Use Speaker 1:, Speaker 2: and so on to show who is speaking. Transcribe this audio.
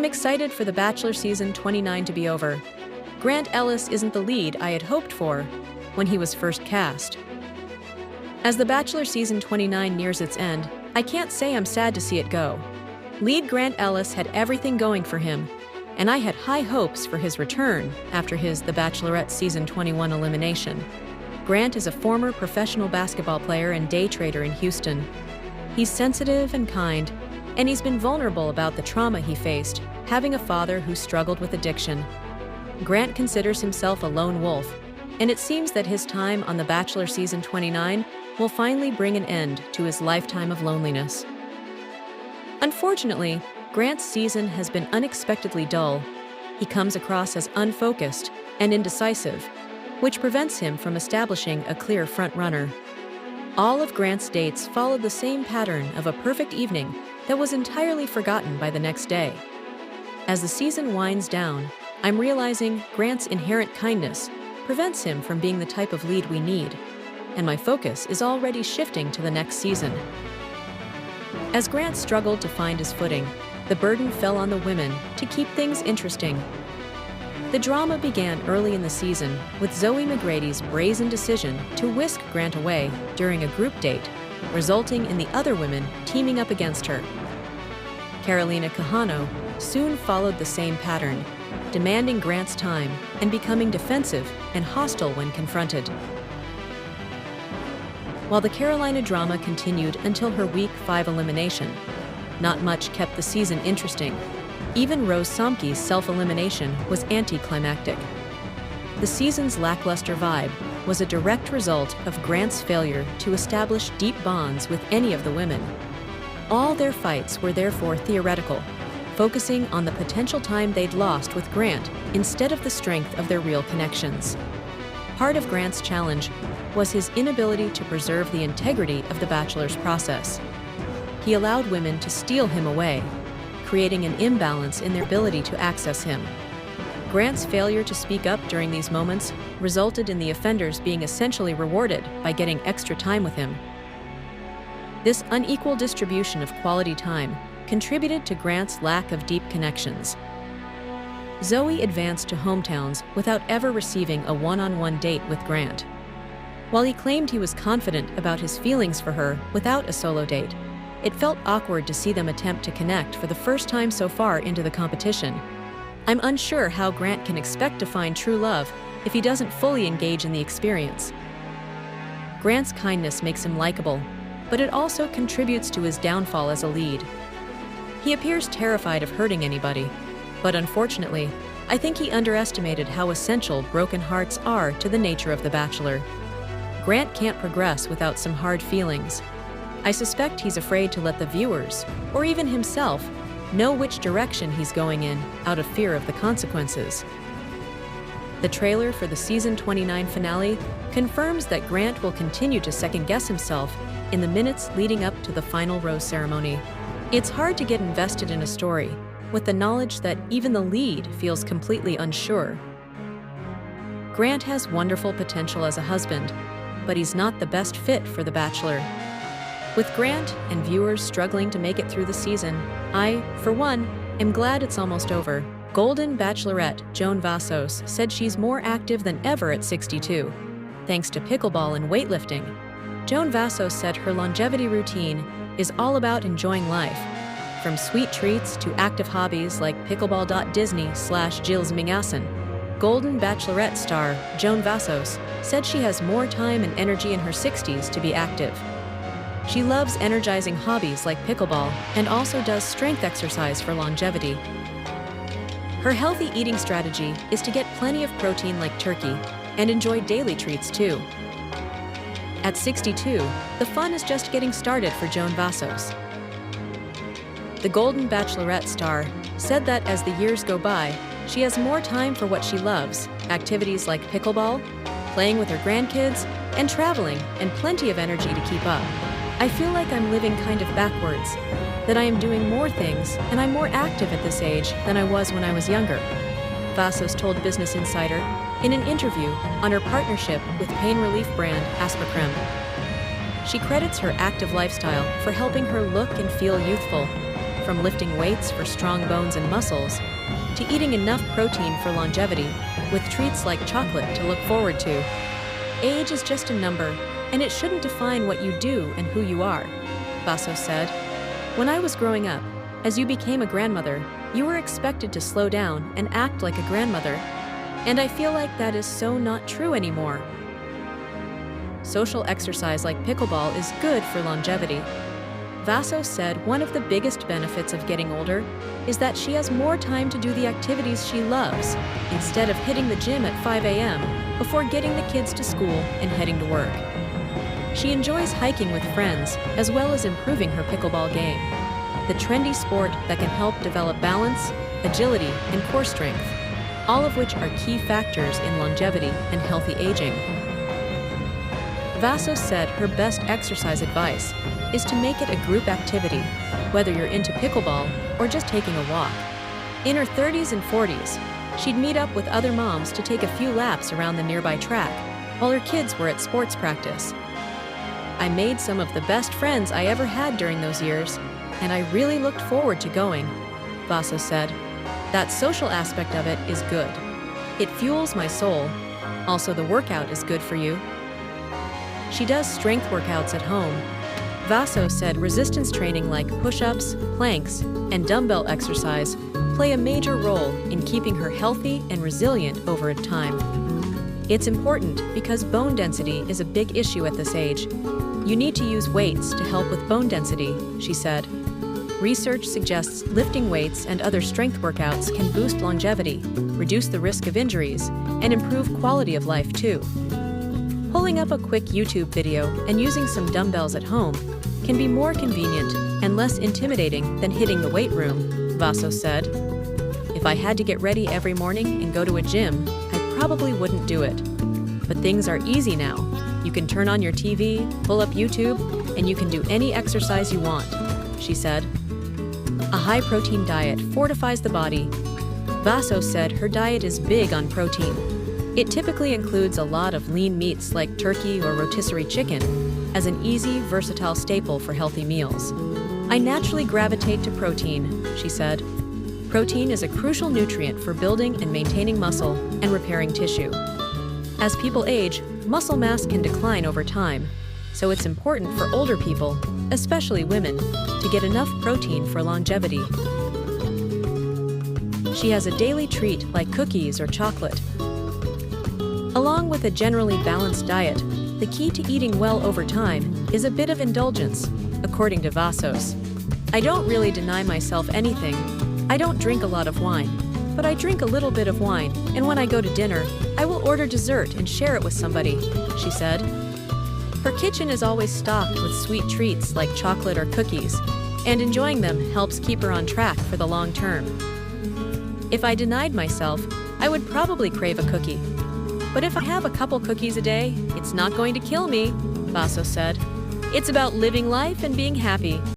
Speaker 1: I'm excited for The Bachelor Season 29 to be over. Grant Ellis isn't the lead I had hoped for when he was first cast. As The Bachelor Season 29 nears its end, I can't say I'm sad to see it go. Lead Grant Ellis had everything going for him, and I had high hopes for his return after his The Bachelorette Season 21 elimination. Grant is a former professional basketball player and day trader in Houston. He's sensitive and kind, and he's been vulnerable about the trauma he faced, having a father who struggled with addiction. Grant considers himself a lone wolf, and it seems that his time on The Bachelor Season 29 will finally bring an end to his lifetime of loneliness. Unfortunately, Grant's season has been unexpectedly dull. He comes across as unfocused and indecisive, which prevents him from establishing a clear front-runner. All of Grant's dates followed the same pattern of a perfect evening that was entirely forgotten by the next day. As the season winds down, I'm realizing Grant's inherent kindness prevents him from being the type of lead we need, and my focus is already shifting to the next season. As Grant struggled to find his footing, the burden fell on the women to keep things interesting. The drama began early in the season with Zoe McGrady's brazen decision to whisk Grant away during a group date, resulting in the other women teaming up against her. Carolina Cajano soon followed the same pattern, demanding Grant's time and becoming defensive and hostile when confronted. While the Carolina drama continued until her Week 5 elimination, not much kept the season interesting. Even Rose Somke's self-elimination was anticlimactic. The season's lackluster vibe was a direct result of Grant's failure to establish deep bonds with any of the women. All their fights were therefore theoretical, focusing on the potential time they'd lost with Grant instead of the strength of their real connections. Part of Grant's challenge was his inability to preserve the integrity of the Bachelor's process. He allowed women to steal him away, creating an imbalance in their ability to access him. Grant's failure to speak up during these moments resulted in the offenders being essentially rewarded by getting extra time with him. This unequal distribution of quality time contributed to Grant's lack of deep connections. Zoe advanced to hometowns without ever receiving a one-on-one date with Grant. While he claimed he was confident about his feelings for her without a solo date, it felt awkward to see them attempt to connect for the first time so far into the competition. I'm unsure how Grant can expect to find true love if he doesn't fully engage in the experience. Grant's kindness makes him likable, but it also contributes to his downfall as a lead. He appears terrified of hurting anybody, but unfortunately, I think he underestimated how essential broken hearts are to the nature of The Bachelor. Grant can't progress without some hard feelings. I suspect he's afraid to let the viewers, or even himself, know which direction he's going in out of fear of the consequences. The trailer for the Season 29 finale confirms that Grant will continue to second-guess himself in the minutes leading up to the final rose ceremony. It's hard to get invested in a story with the knowledge that even the lead feels completely unsure. Grant has wonderful potential as a husband, but he's not the best fit for The Bachelor. With Grant and viewers struggling to make it through the season, I, for one, am glad it's almost over. Golden Bachelorette Joan Vassos said she's more active than ever at 62, thanks to pickleball and weightlifting. Joan Vassos said her longevity routine is all about enjoying life, from sweet treats to active hobbies like pickleball.disney/Gilles Mingasson. Golden Bachelorette star Joan Vassos said she has more time and energy in her 60s to be active. She loves energizing hobbies like pickleball and also does strength exercise for longevity. Her healthy eating strategy is to get plenty of protein like turkey and enjoy daily treats too. At 62, the fun is just getting started for Joan Vassos. The Golden Bachelorette star said that as the years go by, she has more time for what she loves, activities like pickleball, playing with her grandkids, and traveling, and plenty of energy to keep up. I feel like I'm living kind of backwards, that I am doing more things and I'm more active at this age than I was when I was younger, Vassos told Business Insider in an interview on her partnership with pain relief brand Aspercreme. She credits her active lifestyle for helping her look and feel youthful, from lifting weights for strong bones and muscles, to eating enough protein for longevity, with treats like chocolate to look forward to. Age is just a number, and it shouldn't define what you do and who you are, Vasos said. When I was growing up, as you became a grandmother, you were expected to slow down and act like a grandmother, and I feel like that is so not true anymore. Social exercise like pickleball is good for longevity. Vasos said one of the biggest benefits of getting older is that she has more time to do the activities she loves, instead of hitting the gym at 5 a.m. before getting the kids to school and heading to work. She enjoys hiking with friends, as well as improving her pickleball game, the trendy sport that can help develop balance, agility, and core strength, all of which are key factors in longevity and healthy aging. Vasos said her best exercise advice is to make it a group activity, whether you're into pickleball or just taking a walk. In her 30s and 40s, she'd meet up with other moms to take a few laps around the nearby track while her kids were at sports practice. I made some of the best friends I ever had during those years, and I really looked forward to going, Vasos said. That social aspect of it is good. It fuels my soul. Also, the workout is good for you. She does strength workouts at home. Vasos said resistance training like push-ups, planks, and dumbbell exercise play a major role in keeping her healthy and resilient over time. It's important because bone density is a big issue at this age. You need to use weights to help with bone density, she said. Research suggests lifting weights and other strength workouts can boost longevity, reduce the risk of injuries, and improve quality of life too. Pulling up a quick YouTube video and using some dumbbells at home can be more convenient and less intimidating than hitting the weight room, Vasos said. If I had to get ready every morning and go to a gym, I probably wouldn't do it. But things are easy now. You can turn on your TV, pull up YouTube, and you can do any exercise you want, she said. A high-protein diet fortifies the body. Vasos said her diet is big on protein. It typically includes a lot of lean meats like turkey or rotisserie chicken as an easy, versatile staple for healthy meals. I naturally gravitate to protein, she said. Protein is a crucial nutrient for building and maintaining muscle and repairing tissue. As people age, muscle mass can decline over time, so it's important for older people, especially women, to get enough protein for longevity. She has a daily treat like cookies or chocolate. Along with a generally balanced diet, the key to eating well over time is a bit of indulgence, according to Vasos. I don't really deny myself anything. I don't drink a lot of wine, but I drink a little bit of wine, and when I go to dinner, I will order dessert and share it with somebody, she said. Her kitchen is always stocked with sweet treats like chocolate or cookies, and enjoying them helps keep her on track for the long term. If I denied myself, I would probably crave a cookie. But if I have a couple cookies a day, it's not going to kill me, Vasos said. It's about living life and being happy.